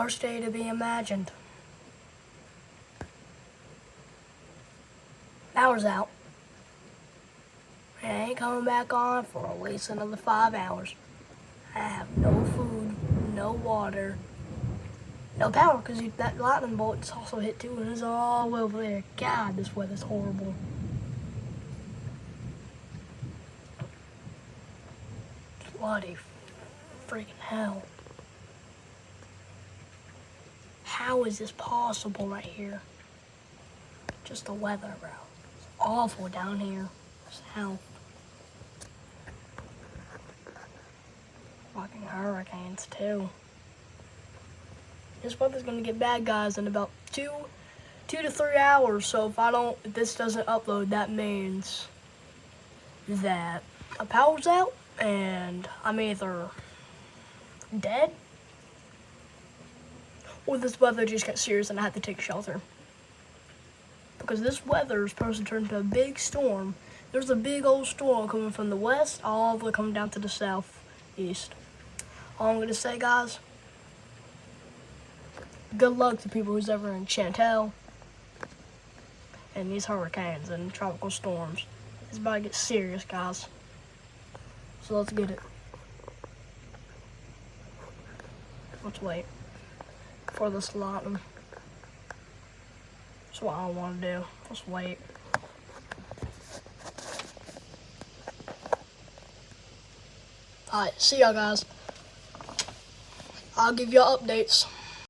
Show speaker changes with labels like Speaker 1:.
Speaker 1: Worst day to be imagined. Power's out. It ain't coming back on for at least another 5 hours. I have no food, no water, no power because that lightning bolt's also hit too and it's all over there. God, this weather's horrible. Bloody freaking hell. How is this possible right here? Just the weather, bro. It's awful down here. South. Fucking hurricanes too. This weather's gonna get bad, guys, in about two to 3 hours. So if this doesn't upload, that means that a power's out and I'm either dead or this weather just got serious and I have to take shelter. Because this weather is supposed to turn into a big storm. There's a big old storm coming from the west all the way coming down to the southeast. All I'm gonna say, guys, good luck to people who's ever in Chantal and these hurricanes and tropical storms. It's about to get serious, guys. So let's get it. Let's wait for this lightning. That's what I want to do. Let's wait. Alright, see y'all, guys. I'll give y'all updates.